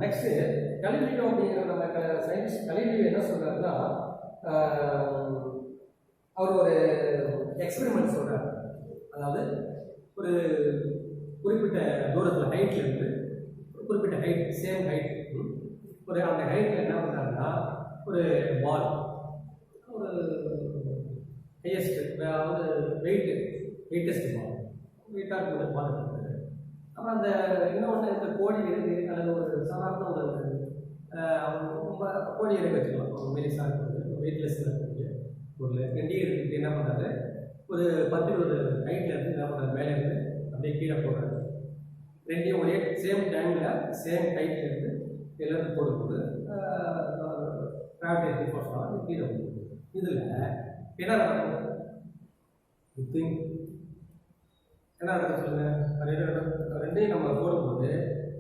Next Galileo அப்படிங்கிற நம்ம scientist Galileo என்ன சொல்றாருன்னா, அவர் ஒரு எக்ஸ்பெரிமெண்ட் சொல்றாரு. அதாவது ஒரு குறிப்பிட்ட தூரத்தில் ஹைட்ல இருந்து குறிப்பிட்ட ஹைட், சேம் ஹைட், ஒரு அந்த ஹைட்ல என்ன பண்றாருன்னா ஒரு பால், ஒரு ஹையஸ்ட், அதாவது வெயிட்டஸ்ட் பால், வெயிட்டாக இருக்கிற பால் இருக்குது. அப்புறம் அந்த இன்னொன்று இந்த கோழி இருக்கு அல்லது ஒரு சாதாரண ஒரு ரொம்ப கோழி இருக்கு வச்சுக்கலாம், ஒரு மெலிசாக இருக்கிறது, வெயிட்லெஸ்ஸில் இருக்கக்கூடிய பொருள் ரெண்டையும் எடுத்துக்கிட்டு என்ன பண்ணுறாரு, ஒரு 10-20 ஹைட்டில் இருந்து என்ன பண்ணுறாரு, மேலே இருந்து அப்படியே கீழே போடுறாரு. ரெண்டையும் ஒரே சேம் டைமில் சேம் ஹைட்டில் இருந்து எல்லாரும் போடும்போது கிராவிடேஷன் ஃபோர்ஸ்னால கீழே போகுது. இதில் என்ன நடக்கும்? என்ன நடக்கும் சொல்லுங்க. ரெண்டையும் நம்ம போடும்போது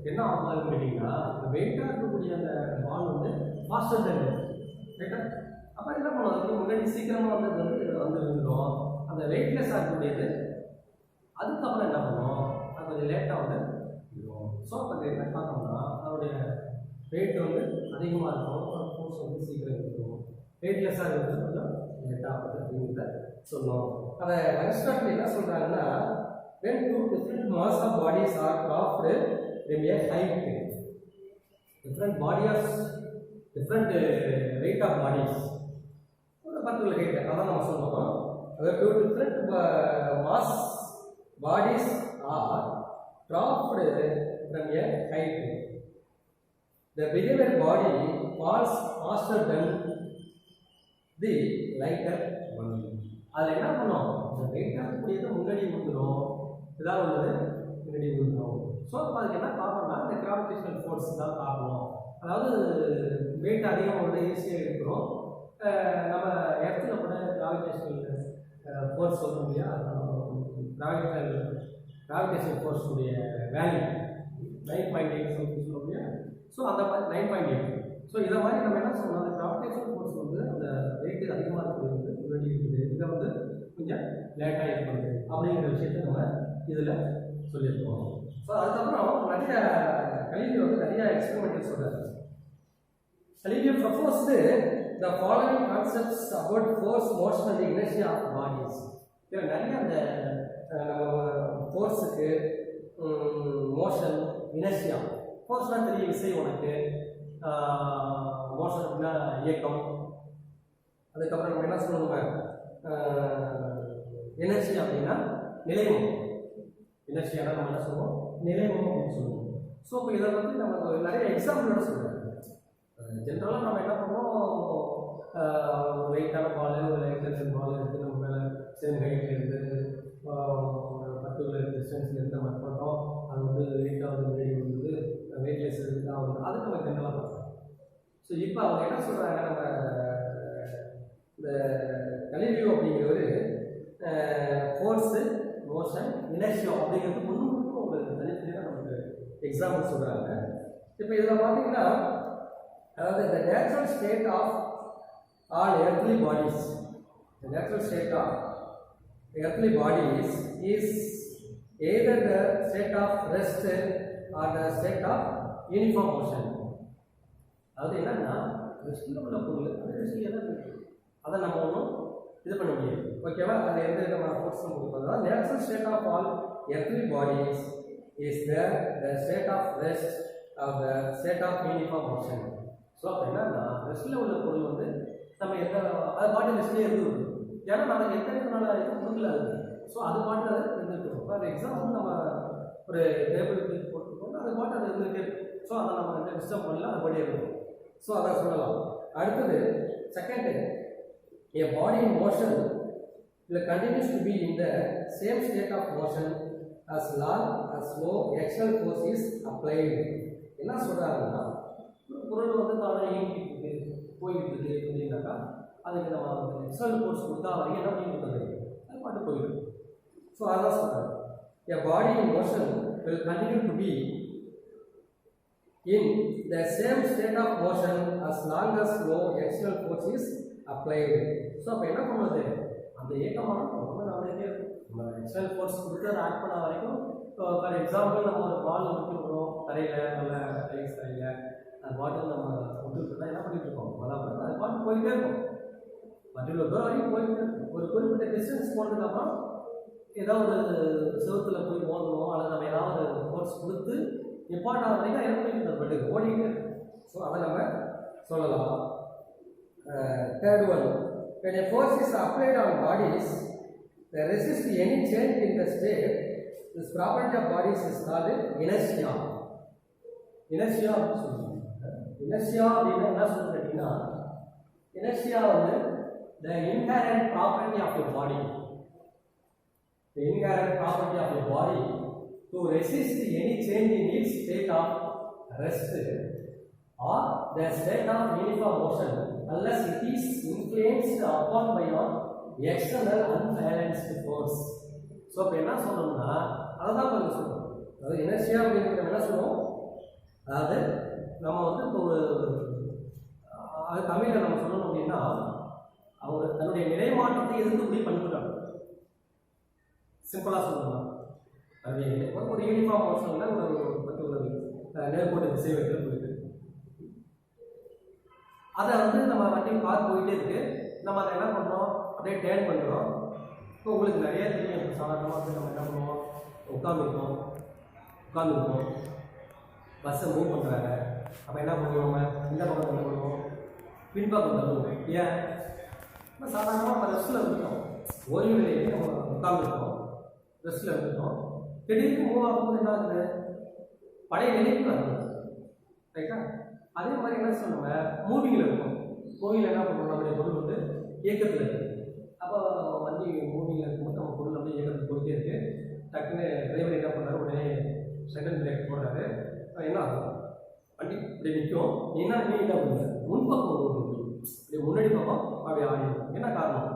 என்ன ஆகுதுன்னு கேட்டிங்கன்னா, வெயிட்டாக இருக்கக்கூடிய அந்த பால் வந்து ஃபாஸ்டர் தான் ரைட்டா. அப்போ என்ன பண்ணுவோம், அதுக்கு முன்னாடி சீக்கிரமாக வந்துடும். அந்த வெயிட்லெஸ்ஸாக இருக்கக்கூடியது அதுக்கப்புறம் என்ன பண்ணுவோம், அது கொஞ்சம் லேட்டாக வந்து இருக்கும். ஸோ அப்போ என்ன பார்த்தோம்னா அதோடைய வெயிட் வந்து அதிகமாக இருக்கும், ஃபோர்ஸ் வந்து சீக்கிரம் இருக்கும். வெயிட்லெஸ்ஸாக இருக்கிறது கொஞ்சம் லேட்டாக ஆகுது அப்படிங்கிறத சொன்னோம். அதை அரிஸ்டாட்டில் என்ன சொல்கிறாங்கன்னா, when two different mass of bodies are dropped from a height, different weight of bodies, ஒரு particular height, அதான் நம்ம சொல்லுவோம். அதாவது two different mass bodies are dropped from a height. The bigger body falls faster than the lighter one. அதில் என்ன பண்ணோம், இந்த வெயிட்டாக இருக்கக்கூடியது முன்னாடி வந்துடும், இதாக உள்ளது முன்னாடி வந்துடும். ஸோ அப்போ அதுக்கு என்ன பார்க்கணும்னா இந்த கிராவிடேஷனல் ஃபோர்ஸ் தான் பார்க்கணும். அதாவது வெயிட் அதிகம் வந்து ஈஸியாக இருக்கிறோம். நம்ம இடத்துல கூட கிராவிடேஷனல் ஃபோர்ஸ் சொல்கிறோம் இல்லையா, கிராவிடேஷனல் ஃபோர்ஸுடைய வேல்யூ 9.8 சொல்கிறோம் இல்லையா. ஸோ அந்த மாதிரி 9.8. ஸோ இதை மாதிரி நம்ம என்ன சொல்லணும், அந்த கிராவிடேஷனல் ஃபோர்ஸ் வந்து அந்த வெயிட் அதிகமாக இருக்கிறது வந்து முன்னாடி இருக்குது, இதை வந்து கொஞ்சம் லேட்டாக இருக்கிறது அப்படிங்கிற விஷயத்த நம்ம இதில் சொல்லியிருக்கோம். ஸோ அதுக்கப்புறம் நிறைய கலிலியோ வந்து நிறைய எக்ஸ்பெரிமெண்ட் சொல்கிறார். Galileo proposed the following concepts about force, motion and inertia of bodies. இதில் நிறைய அந்த ஃபோர்ஸுக்கு, மோஷன், இனர்ஷியா. ஃபோர்ஸ்னால் தெரிய விசை உனக்கு, மோஷன் அப்படின்னா இயக்கம். அதுக்கப்புறம் நம்ம என்ன சொல்லணும், எனர்ஜி அப்படின்னா நிலைமம். எனர்ஜியான நம்ம என்ன சொல்லுவோம், நிலைமம் அப்படின்னு சொல்லுவோம். ஸோ இப்போ இதை வந்து நம்ம நிறைய எக்ஸாம்பிளோட சொல்லுவோம். ஜென்ரலாக நம்ம என்ன பண்ணுவோம், ஒரு வெயிட்டான பால், ஒரு லைட்லெஸ் பால் இருக்குது, நம்ம மேலே சேம் ஹைட்டில் இருந்து ஒரு பர்டிகுலர் டிஸ்டன்ஸில் இருந்து நம்ம பண்ணுறோம், அது வந்து வெயிட்டாக வந்து முன்னாடி வந்து வெயிட்லெஸ் இருக்குது, அது நம்ம ஜென்ரலாக பார்க்குறோம். ஸோ இப்போ அவங்க என்ன சொல்கிறாங்க, நம்ம இந்த கலிலியோ அப்படிங்கிறவர் ஃபோர்ஸு, மோஷன், இனர்ஷியா அப்படிங்கிறது முன்னுக்கு உங்களுக்கு தனித்தனியாக நமக்கு எக்ஸாம்பிள் சொல்கிறாங்க. இப்போ இதில் பார்த்தீங்கன்னா, அதாவது இந்த natural state of all earthly bodies, the natural state of earthly bodies is either the state of rest or the state of uniform motion. அதாவது என்னன்னா, ரெஸ்டில் உள்ள பொருள் அது ரெஸ்டில் தான் இருக்குது, அதை நம்ம ஒன்றும் இது பண்ண முடியாது. ஓகேவா, அது எந்த விதமான ஃபோர்ஸ் கொடுப்பது. Natural state of all earthly bodies is the state of rest of the state of uniform motion. So அப்போ என்னன்னா, ரெஸ்டில் உள்ள பொருள் வந்து நம்ம எந்த அது பாட்டி ரெஸ்ட்லேயே இருந்துருக்கும், ஏன்னா நமக்கு எத்தனை நாள் இது கொடுக்கல அது. ஸோ அது பாட்டு அதை இருந்துருக்கணும். ஃபார் எக்ஸாம்பிள் நம்ம ஒரு டேபிள் போட்டுருக்கோம், அது பாட்டு அது இருந்துகிட்டே இருக்கும். ஸோ அதை நம்ம எந்த டிஸ்டர்ப் பண்ணலாம், அது படியே இருக்கும். ஸோ அதை சொல்லலாம். அடுத்தது second, a body in motion will continues to be in the same state of motion as long as no external force is applied. என்ன சொல்கிறாங்கன்னா, பொருள் வந்து தானே இயங்கிட்டு இருக்கு, போயிட்டு இருக்கு அப்படின்னாக்கா, அதுக்கு நம்ம எக்ஸ்டர்னல் ஃபோர்ஸ் கொடுத்தா வரைக்கும் என்ன பண்ணிட்டு இருக்காது, அது பாட்டு போயிடும். ஸோ அதான் சொல்கிறாங்க, a body in motion will continue to be in the same state of motion as long as no external force is applied. So அப்போ என்ன பண்ணுவது, அந்த இயக்கமான ரொம்ப நம்மளுக்கே நம்ம எக்ஸ்டர்னல் ஃபோர்ஸ் கொடுத்து அதை ஆக்ட் பண்ண வரைக்கும். இப்போ ஃபார் எக்ஸாம்பிள் நம்ம ஒரு பால் ஊற்றி விடுறோம் தரையில், நல்ல டைல்ஸ் தரையில், அது பாட்டு நம்ம விட்டுருக்கோம் என்ன பண்ணிட்டு இருக்கோம் வளர்ந்து அது பாட்டு போயிட்டே இருக்கும். மற்றொரு தூரம் வரைக்கும் போயிட்டே இருக்கும். ஒரு குறிப்பிட்ட டிஸ்டன்ஸ் போனதுக்கப்புறம் ஏதோ ஒரு செவத்தில் போய் மோதணும் அல்லது நம்ம ஏதாவது கோர்ஸ் கொடுத்து நிப்பாட்டாத வரைக்கும் என்ன பண்ணிட்டு இருந்தோம் பட்டு ஓடிக்கிட்டே இருக்கும். ஸோ அதை நம்ம சொல்லலாம். Third one, when a force is applied on bodies that resist any change in the state, this property of bodies is called inertia. Inertia அப்படின்னு சொல்லுவாங்க. Inertia அப்படின்னா என்ன சொல்றது அப்படின்னா, inertia வந்து the inherent property of your body, the inherent property of your body to resist any change in its state of rest or the state of uniform motion unless it is influenced upon by an external unbalanced force. So இப்போ என்ன சொல்லணும்னா அதை தான் கொஞ்சம் சொல்லணும். அதாவது inertia அப்படிங்கிற என்ன சொல்லுவோம், அதாவது நம்ம வந்து இப்போ ஒரு அது தமிழில் நம்ம சொல்லணும் அப்படின்னா அவங்க தன்னுடைய நிலை மாற்றத்தை எதிர்க்கக்கூடிய பண்புகள். சிம்பிளாக சொல்லணும், அது ஒரு யூனிஃபார்ம் மோஷனில் ஒரு நேர்கோட்டு திசை வைக்கிறது போயிட்டு அதை வந்து நம்ம வண்டி பார்த்து போயிட்டே இருக்கு. நம்ம அதை என்ன பண்ணுறோம், அப்படியே டேர்ன் பண்ணுறோம். இப்போ உங்களுக்கு நிறைய தெரியும், சாதாரணமாக வந்து நம்ம என்ன பண்ணுவோம், உட்காந்துருக்கோம் பஸ்ஸை மூவ் பண்ணுறாங்க. அப்போ என்ன பண்ணுவோம், நம்ம இந்த பக்கம் என்ன பண்ணுவோம், பின்பக்கம் தள்ளுவோம். ஏன் நம்ம சாதாரணமாக நம்ம ரெஸ்ட்டில் இருந்துட்டோம், ஓய்வு நிலையிலே நம்ம உட்காந்துருக்கோம், ரெஸ்ட்டில் இருந்துட்டோம். திடீர்னு மூவ் ஆகும்போது என்ன ஆகுது, பழைய நிலைக்கு வருது. ரைட்டா? அதே மாதிரி என்ன சொல்லுவாங்க, மூவிங்கில் இருக்கும். மூவிங்கில் என்ன பண்ணுவோம், நம்மளுடைய பொருள் வந்து இயக்கத்தில் இருக்குது. அப்போ வண்டி மூவிங்கில் இருக்கும்போது நம்ம பொருள் அப்படியே இயக்கத்தில் போயிட்டே இருக்குது. டக்குன்னு டிரைவர் என்ன பண்ணுறாரு, உடனே செகண்ட் பிரேக் போடுறாரு. என்ன ஆகும், வண்டி இப்படி நிற்கும். என்ன பண்ணுங்க, முன்பக்கம் இப்படி முன்னாடி பக்கம் அப்படி ஆடிடும். என்ன காரணம்,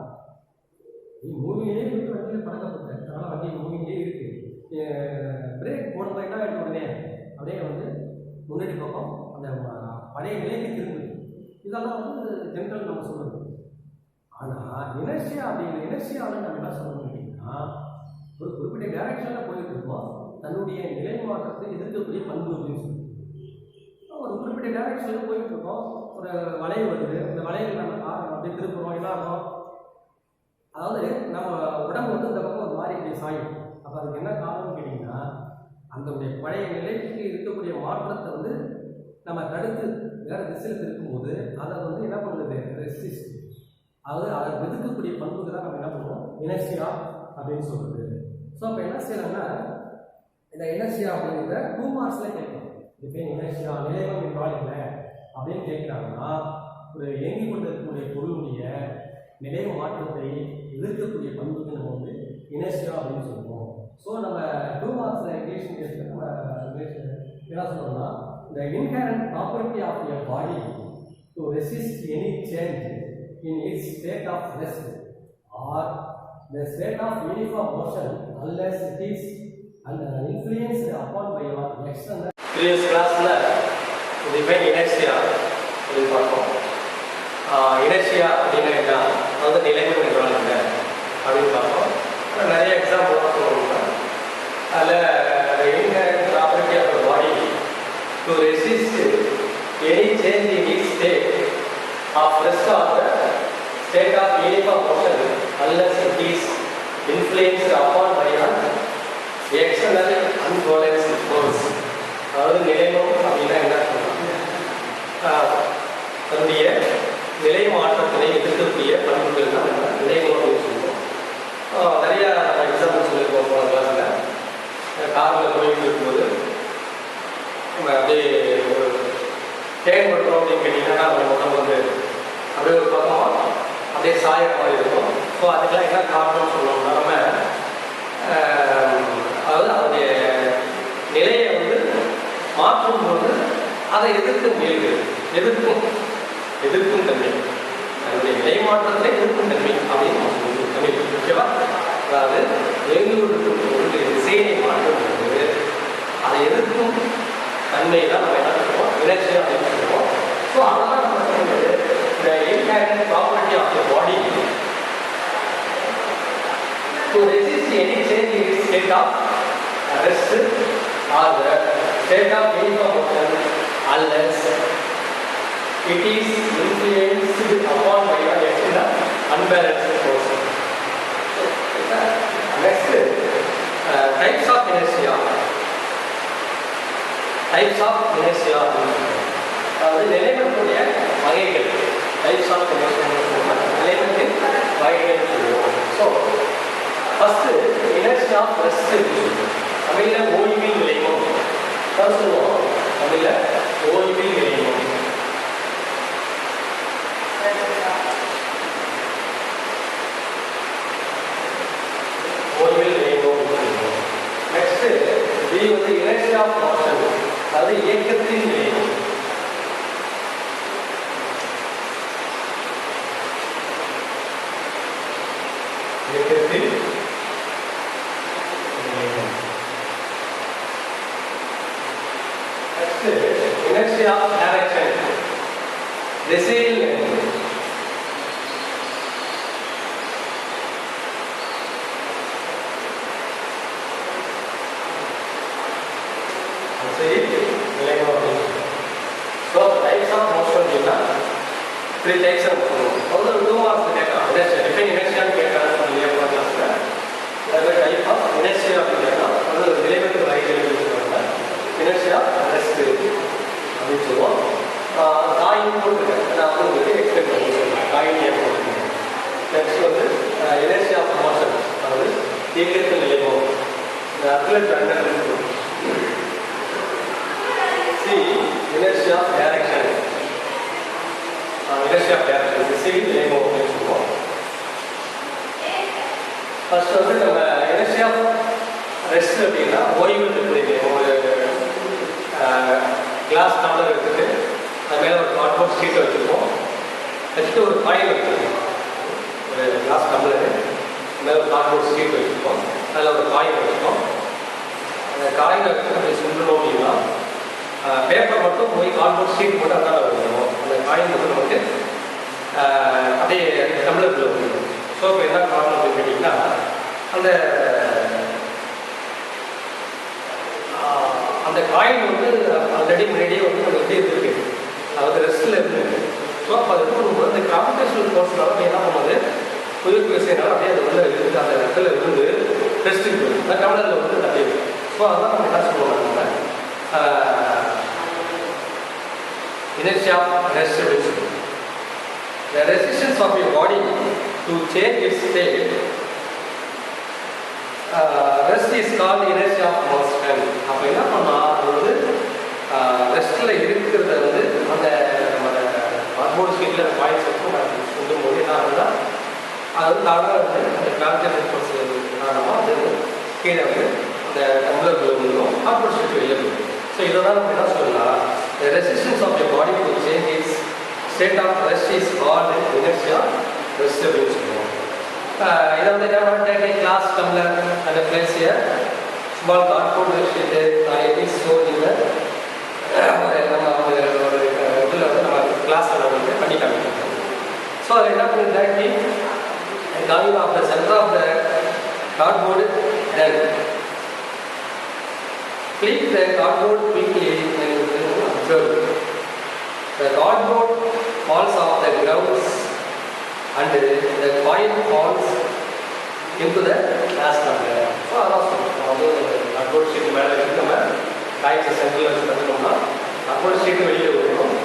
நீ மூவிங்கிலே இருந்து வண்டியில் பழக்கப்பட்ட, அதனால் வண்டி மூவிங்கிலே இருக்குது. பிரேக் போடும்போது என்ன ஆகிடும், உடனே அப்படியே வந்து முன்னாடி பக்கம் அந்த பழைய நிலைக்கு திரும்புது. இதெல்லாம் வந்து ஜென்ரல் நம்ம சொல்லணும். ஆனால் இனர்ஷியா அப்படிங்கிற இனர்ஷியாவில் நம்ம என்ன சொல்லணும் அப்படின்னா, ஒரு குறிப்பிட்ட டைரக்ஷனில் போயிட்டு இருக்கோம், தன்னுடைய நிலை மாற்றத்தை எதிர்க்கக்கூடிய பண்பு அப்படின்னு சொல்லுவோம். ஒரு குறிப்பிட்ட டைரக்ஷனில் போயிட்டு இருக்கோம், ஒரு வளைவு வருது, அந்த வளைவில் நம்ம காரணம் அப்படி திருப்புறோம். என்ன ஆகும், அதாவது நம்ம உடம்பு வந்து இந்த பக்கம் ஒரு மாதிரி இப்படி சாயும். அப்போ அதுக்கு என்ன காரணம்னு கேட்டிங்கன்னா, அந்த பழைய நிலைக்கு இருக்கக்கூடிய மாற்றத்தை வந்து நம்ம தடுத்து வேறு திசையில் இருக்கும்போது அதை வந்து என்ன பண்ணுறது, ரெசிஸ்ட், அதாவது அதை எதிர்க்கக்கூடிய பண்புக்கு தான் நம்ம என்ன பண்ணுவோம், இனர்ஷியா அப்படின்னு சொல்கிறது. ஸோ அப்போ என்ன செய்யலாம்னா, இந்த இனர்ஷியா அப்படிங்கிறத 2 மார்க்ஸில் கேட்கணும். இப்போ இனர்ஷியா நிலையம் என்றால் என்ன அப்படின்னு கேட்குறாங்கன்னா, ஒரு இயங்கி கொண்டு இருக்கக்கூடிய பொருளுடைய நிலை மாற்றத்தை எதிர்க்கக்கூடிய பண்புக்கு நம்ம வந்து இனர்ஷியா அப்படின்னு சொல்லுவோம். ஸோ நம்ம 2 மார்க்ஸில் இங்கிலீஷ் கேட்டு நம்ம என்ன சொல்லணும்னா, the inherent property of your body to resist any change in its state of rest or the state of uniform motion unless it is influenced upon by your external. Previous class la define inertia அப்படினு பார்த்தோம். inertia அப்படினா என்ன, அது நிலைமை என்றால் என்ன அப்படினு பார்த்தோம். நிறைய எக்ஸாம்பிள் பார்த்தோம்னா அதில் the inherent property of the body to resist any change in its state of rest or the state of uniform motion unless it is influenced upon by an external unbalanced force. அதாவது நிலைமம் அப்படின்னா என்ன சொல்றாங்க, தன்னுடைய நிலை மாற்றத்தினை எதிர்க்கக்கூடிய பண்புகள் தான் நம்ம நிலைமம் அப்படின்னு சொல்லுவோம். நிறைய எக்ஸாம்பிள் சொல்லியிருக்கோம் போன கிளாஸில். காரில் போயிட்டு இருக்கும்போது நம்ம அப்படியே ஒரு டேன் பண்ணுறோம் அப்படின்னு கேட்டிங்கன்னா நம்ம உடம்பு வந்து அப்படியே ஒரு பக்கமாக அப்படியே சாய மாதிரி இருக்கும். ஸோ அதுக்கெல்லாம் என்ன காரணம்னு சொல்லணும்னா, நம்ம அதாவது அதனுடைய நிலையை வந்து மாற்றும் போது அதை எதிர்க்க முயல்கிறது, எதிர்க்கும் தன்மை, அதனுடைய நிலை மாற்றத்தை எதிர்க்கும் தன்மை அப்படின்னு நம்ம சொல்லுவோம் தமிழ். ஓகேவா? அதாவது எங்களுடைய திசையை மாற்றும் போது அதை எதிர்க்கும் தன்மை தான் நம்ம என்ன சொல்லுவோம், இனர்ஷியா அப்படின்னு சொல்லுவோம். ஸோ அதெல்லாம் நம்ம சொல்லும்போது the inherent property of the body to resist any change in its state of rest or the state of uniform motion unless it is influenced upon by the unbalanced force. Next, types of inertia. Types of inertia. அதாவது நிலைமத்துடைய வகைகள். Types of inertia நிலைமத்தின் வகைகள் சொல்லுவோம். So first inertia of rest தமிழில் ஓய்வில் விளைவும் சொல்லுவோம். தமிழில் ஓய்வில் விளைவும். ஓய்வில் விளைவும். நெக்ஸ்ட் பி வந்து inertia of motion அதாவது இயக்கத்தின் விளைவும். இயக்கத்தில் inertia of direction திசையில் so types of motion அப்படின்னா three types of motion ஒரு 2 மார்க்ஸ் கேட்கலாம் inertia define inertia னு கேட்கறாங்க இல்லையா கிளாஸ்ல அது டைப் ஆஃப் inertia அப்படின்னா அது நிலைமத்து வகைகள் சொல்றாங்க inertia rest அப்படின்னு சொல்லுவோம் காயின் போட்டுருக்கேன் நான் வந்து உங்களுக்கு எக்ஸ்பிளைன் பண்ணி சொல்றேன் காயின் ஏன் போட்டுருக்கேன் நெக்ஸ்ட் வந்து inertia of motion அதாவது இயக்கத்தில் நிலைமம் இந்த athlete runner inertia of direction inertia of direction திசையில் நிலைமம் அப்படின்னு சொல்லுவோம். ஃபர்ஸ்ட் வந்து நம்ம inertia of rest அப்படின்னா ஓய்வு இருக்குது. ஒரு கிளாஸ் டம்ளர் எடுத்துட்டு அது மேலே ஒரு கார்ட்போர்ட் ஷீட்டை வச்சுருக்கோம். வச்சுட்டு ஒரு காயின் வச்சுருக்கோம். ஒரு கிளாஸ் டம்ளர் மேலே ஒரு கார்ட்போர்ட் ஷீட் வச்சுருக்கோம். அதில் ஒரு காயின் வச்சுருக்கோம். அந்த காயினை வச்சுட்டு அப்படி சுண்டணும் அப்படின்னா பேப்பர் மட்டும் போய் கார்ட்போர்ட் ஷீட் மட்டும் அதான் வைக்கணும். அந்த காயின் மட்டும் நமக்கு அப்படியே டம்ளருக்குள்ள வைக்கணும். ஸோ இப்போ என்ன காரணம் அப்படின்னு கேட்டிங்கன்னா அந்த அந்த காயின் வந்து ஆல்ரெடி முன்னாடியே வந்து நம்ம எப்படி இருக்கு அது ரெஸ்ட்டில் இருக்கு. ஸோ அப்போ அது இருக்கும்போது அந்த கிராவிடேஷனல் ஃபோர்ஸ்னால என்ன பண்ணுது புதுக்கு விசைனால அப்படியே அது உள்ள இருந்து அந்த இடத்துல இருந்து ரெஸ்ட்டுக்கு போகுது. அந்த டம்ளரில் வந்து அப்படியே இருக்கு. ஸோ அதான் நம்ம என்ன சொல்லுவோம் inertia of rest அப்படின்னு சொல்லுவோம். The resistance of your body to change its state rest is called inertia of motion. அப்போ என்ன பண்ணால் அது வந்து ரெஸ்ட்டில் இருக்கிறத வந்து அந்த நம்ம கார்ட்போர்ட் ஷீட்டில் பாயிண்ட்ஸ் இருக்கும் சொல்லும் போது என்ன ஆகுதுன்னா அது வந்து தானாக வந்து அந்த கிராவிடேஷனல் ஃபோர்ஸ் காரணமாக அது கீழே வந்து அந்த டம்ளர் விழுந்துடும் கார்ட்போர்ட் ஷீட் வெளியே போயிடும். ஸோ இதெல்லாம் நம்ம என்ன சொல்லலாம் the resistance of your body to change its state of rest is called inertia rest அப்படின்னு சொல்லுவோம். இதை வந்து என்ன பண்ண கிளாஸ் டம்ளர் அந்த place here small cardboard sheet it is so in the நம்ம ஒரு இதில் வந்து நம்ம கிளாஸில் வந்து பண்ணி காமிக்கிறோம். ஸோ அதில் என்ன பண்ணிருந்தாக்கி coming of the centre of the cardboard then flip the cardboard quickly and observe. The cardboard falls off the ground and the coin falls into the glass tumbler. So அதான் cardboard sheet மேலே வச்சு நம்ம காயின்ஸை சென்டரில் வச்சு கற்றுக்கோம்னா cardboard sheet வெளியே விடணும்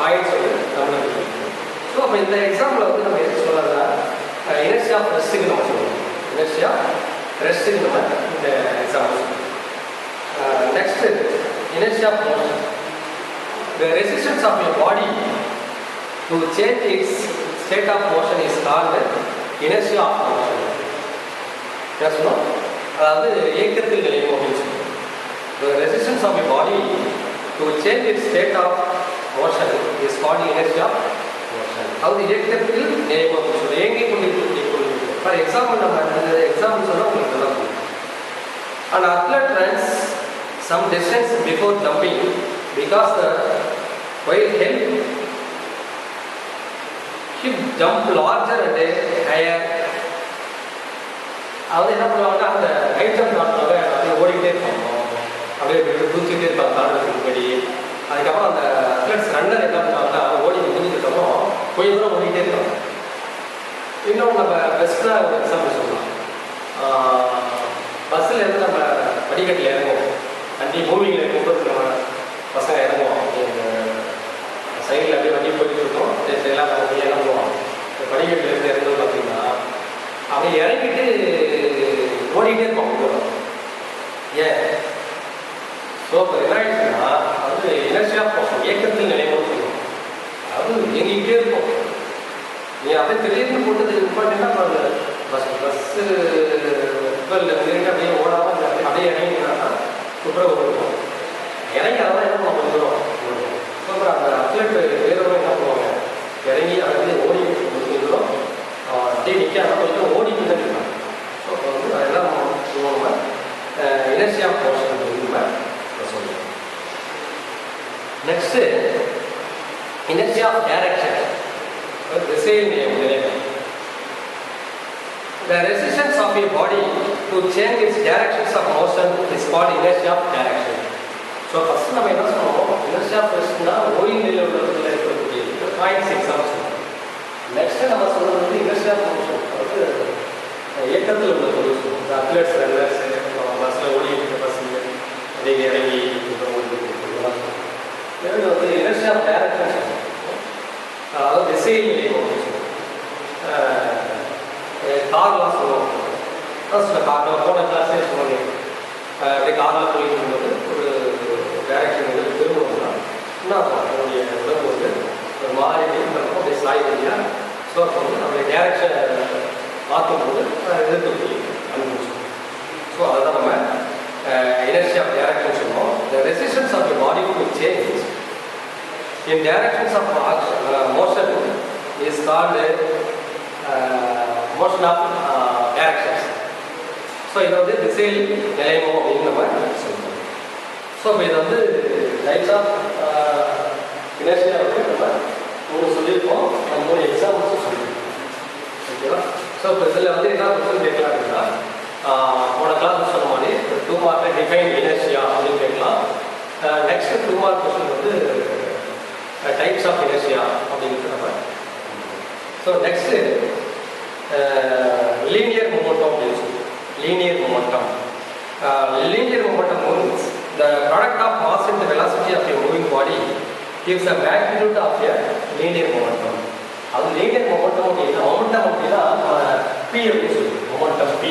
coins வந்து tumbler வைக்கணும். ஸோ அப்போ இந்த எக்ஸாம்பிள் வந்து நம்ம எது சொல்லலாம்னா inertia of restக்கு நம்ம சொல்லுவோம். inertia restக்கு நம்ம இந்த எக்ஸாம்பிள் சொல்லுவோம். Next, inertia of motion. The resistance of your body to change its state of motion is called inertia of motion. Yes, no? அதாவது இயக்கத்தில் நிலையம் அப்படின்னு சொல்லுவோம். The resistance of your body to change its state of motion is called inertia of motion. அதாவது இயக்கத்தில் நிலையம் அப்படின்னு சொல்லுவோம். இயங்கிக் கொண்டிருக்கும். ஃபார் எக்ஸாம்பிள் நம்ம இந்த எக்ஸாம்பிள் சொன்னால் உங்களுக்கு நல்லா புரியும். An athlete runs some distance before jumping because while held he jump larger and higher. அதாவது என்ன பண்ணுவாங்கன்னா அந்த ஹை ஜம்ப் நாட்கள் அப்படியே ஓடிக்கிட்டே இருப்பாங்க, அப்படியே தூக்கிட்டே இருப்பாங்க தாண்டதுக்கு முன்னாடி. அதுக்கப்புறம் அந்த அத்லெட்ஸ் ரன்னர் என்ன பண்ணுவாங்கன்னா ஓடி பெஸ்ட்டாக ஒரு எக்ஸாம்பிள் சொல்லலாம். பஸ்ஸில் இருந்து நம்ம படிக்கட்டில் இறங்குவோம், வண்டி மூவிங்கில் கூட்டத்தில் நம்ம பசங்க இறங்குவோம், சைடில் அப்படியே வண்டி போயிட்டு இருக்கோம், எல்லாம் நம்ம இறங்குவோம். படிக்கட்டில் இருந்து இறங்குவோம் பார்த்தீங்கன்னா அப்படியே இறங்கிட்டு ஓடிக்கிட்டே இருப்போம் தூரம். ஏன்? ஸோ இப்போ என்ன ஆகிடுச்சுன்னா அது இனர்ஷியாக போகும், இயக்கத்தில் நிலைமோடு செய்யும். அது இயங்கிக்கிட்டே இருக்கும். நீ அப்படியே திடீர்னு போட்டது இம்பார்ட்டண்ட்டாக பஸ்ஸு குப்பரில் நின்றுட்டு அப்படியே ஓடாமல் அப்படியே இறங்கினா குப்பரை ஓடுவோம். இறங்கி அதெல்லாம் என்ன பண்ண கொஞ்சம் ஸோ அப்புறம் அந்த அத்லெட் வேறவங்க என்ன பண்ணுவாங்க, இறங்கி அப்படியே ஓடி தூரம் அப்படியே நிற்காம கொஞ்சம் ஓடிட்டு தான் இருக்காங்க. ஸோ அப்போ வந்து அதெல்லாம் சொல்லுவாங்க இனர்ஷியா போர்ஷன் அப்படின்னு சொல்லுவோம். நெக்ஸ்ட்டு inertia of direction, திசையின் நிலைமை. The resistance of a body to change its directions of motion is called inertia of direction. So first நம்ம என்ன சொல்றோம், inertia of motionனா ஓய்வு நிலையில் உள்ளதுல இருக்கக்கூடிய பாயிண்ட்ஸ் எக்ஸாம்பிள் சொல்றோம். நெக்ஸ்ட் நம்ம சொல்றது வந்து inertia of motion, அதாவது இயக்கத்தில் உள்ள பொருள் சொல்லுவோம். அத்லெட்ஸ் ரன்னர்ஸ் பஸ்ஸில் ஓடிட்டு பஸ்ஸில் அதே இறங்கி வந்து inertia of direction சொல்லுவோம். அதாவது திசையில் நிலையம் கார்லாம் சொல்லுவோம். சில காரில் போன கிளாஸே சொல்லுவாங்க, அப்படியே காரில் போயிட்டு இருக்கும்போது ஒரு டைரக்ஷன் வந்து திரும்பணும்னா என்ன ஆகும், நம்மளுடைய உடம்பு வந்து ஒரு மாதிரி இருக்கும், அப்படியே சாய் வழியாக ஸோ அப்போ வந்து நம்மளுடைய டைரக்ஷன் மாற்றும்போது எதிர்த்து அனுப்பிச்சோம். ஸோ அதுதான் நம்ம inertia of direction சொல்லுவோம். The resistance of the body to change in directions of motion is called motion of directions. So இதை வந்து திசையில் நிலைமோ அப்படின்னு நம்ம சொல்லுவோம். ஸோ இப்போ இதை வந்து டைப்ஸ் ஆஃப் இனர்ஷியா வந்து நம்ம 3 சொல்லியிருக்கோம், நம்ம 3 எக்ஸாம்பிள்ஸும் சொல்லியிருக்கோம். ஓகேவா? ஸோ இப்போ இதில் வந்து என்ன கொஸ்டின் கேட்கலாம் அப்படின்னா, போன கிளாஸ் சொன்ன மாதிரி 2 மார்க்கில் டிஃபைன் இனர்ஷியா அப்படின்னு கேட்கலாம். நெக்ஸ்ட் 2 மார்க் கொஸ்டின் வந்து டைப்ஸ் ஆஃப் இனர்ஷியா அப்படிங்கிறது நம்ம. ஸோ நெக்ஸ்ட் லீனியர் மொமெண்டம் அப்படின்னு சொல்லுவோம். Linear momentum, linear momentum means the product of mass and the velocity of a moving body gives a magnitude of a linear momentum. அது linear momentum அப்படின்னா momentum அப்படின்னா p அப்படின்னு சொல்லுவோம். momentum p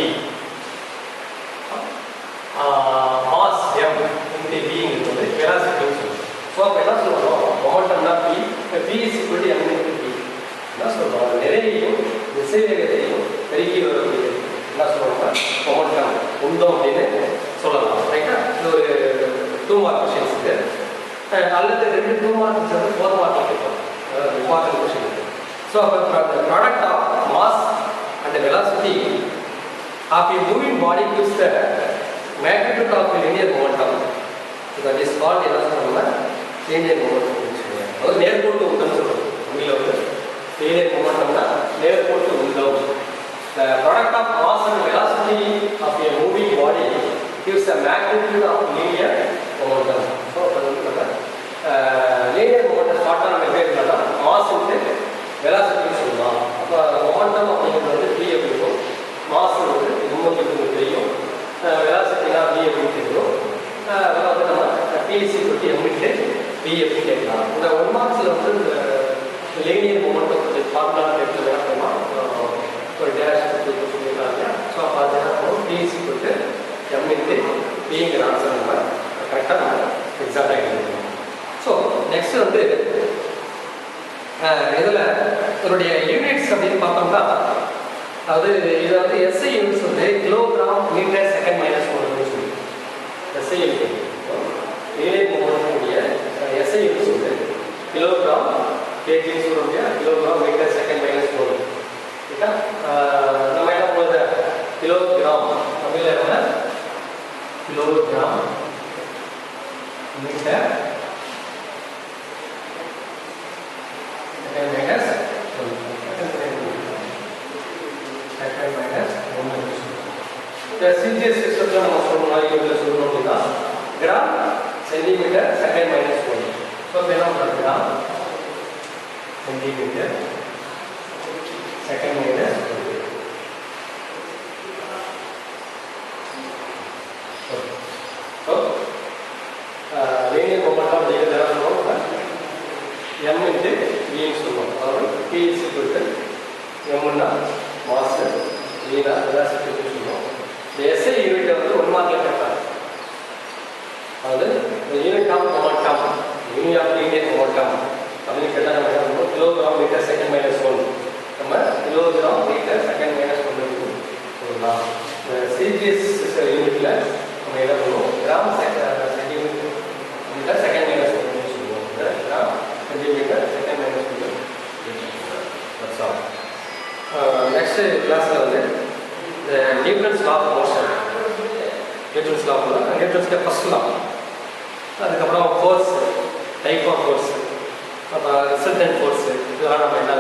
mass m into v ங்கிறது velocity ன்னு சொல்லுவோம். So அப்போ என்ன சொல்கிறோம், மொமெண்டம்னா p is equal to m into v. என்ன சொல்கிறோம், நிறையையும் திசை வேகத்தையும் பெருக்கி வரக்கூடியது என்ன சொல்கிறோம்னா மொமெண்டம், உந்தம் அப்படின்னு சொல்லலாம். ரைட்டா? இது ஒரு 2 மார்க் கொஸ்டின்ஸ் இது. அல்லது 2 2 மார்க் வந்து 4 மார்க் கேட்கும், இம்பார்ட்டன்ட் கொஸ்டின் இது. ஸோ அப்போ the product of mass and the velocity of a moving body gives the magnitude of a linear momentum. So that is called என்ன சொல்கிறோம்னா linear momentum அப்படின்னு சொல்லுவாங்க. அதாவது நேர்கோட்டு உந்தம்னு சொல்லுவோம். உண்மையில் வந்து linear momentumனா நேர்கோட்டு உந்தம். The product of mass and velocity of a moving body gives a magnitude of linear momentum. So அப்போ வந்து நம்ம linear momentum ஸ்டார்ட் ஆன எப்படி இருந்தால்னா mass into velocity சொல்லலாம். அப்போ momentum அப்படிங்கிறது வந்து p அப்படிங்கும், mass வந்து நமக்கு தெரியும், velocityனா v அப்படின்னு தெரியும். அதெல்லாம் வந்து நம்ம p is equal to m into v அப்படின்னு கேட்கலாம். இந்த 1 மார்க்ஸில் வந்து இந்த linear momentum ஃபார்முலா எடுத்து என்ன பண்ணலாம், ஒரு டேஷ் சொல்லியிருக்காங்க. ஸோ அப்போ அது என்ன p is equal to m into vங்கிற ஆன்சர் நம்ம கரெக்டாக நம்ம எக்ஸாக்டாக எழுதிக்கணும். ஸோ நெக்ஸ்ட் வந்து இதில் இதனுடைய யூனிட்ஸ் அப்படின்னு பார்த்தோம்னா, அதாவது இதை வந்து எஸ்ஐ யூனிட்ஸ் வந்து கிலோகிராம் மீட்டர் செகண்ட் மைனஸ் 1 சொல்லி எஸ்ஐ யூனிட் யூனிட் மூலக்கூடிய எஸ்ஐ யூனிட்ஸ் வந்து கிலோகிராம் கேஜின்னு சொல்லக்கூடிய கிலோகிராம் மீட்டர் செகண்ட் மைனஸ் 1. ஓகேங்களா? நம்ம என்ன போகுது, கிலோகிராம் தமிழில் என்ன கிலோகிராம் மீட்டர் செகண்ட் மைனஸ் 1. இந்த சிஜிஎஸ் சிஸ்டத்தில் நம்ம சொல்லணும், இதில் சொல்லணும் அப்படின்னா gram centimetre second minus 1. So இப்போ என்ன பண்ணுறது, கிராம் சென்டிமீட்டர் செகண்ட் மைனஸ் 1. இதுதான் வெலாசிட்டி சொல்லுவோம். இந்த எஸ்ஐ யூனிட்டை வந்து 1 மார்க்கில் கேட்பாங்க. அதாவது unit of momentum, unit of linear momentum அப்படின்னு கேட்டால் நம்ம என்ன பண்ணுவோம், கிலோகிராம் மீட்டர் செகண்ட் மைனஸ் 1. நம்ம கிலோகிராம் மீட்டர் செகண்ட் மைனஸ் 1 சொல்லலாம். சிஜிஎஸ் யூனிட்டில் நம்ம என்ன பண்ணுவோம், gram centimetre metre second minus 1 சொல்லுவோம். Gram centimetre second minus 1. That's all. Next கிளாஸில் வந்து இந்த Newton's law of motion, Newton's law of நியூட்டன்ஸ்க்கு ஃபர்ஸ்ட் லா, அதுக்கப்புறம் ஃபோர்ஸ், டைப் ஆஃப் ஃபோர்ஸ், அப்புறம் ரிசல்டன்ட் ஃபோர்ஸ், இதெல்லாம் நம்ம என்ன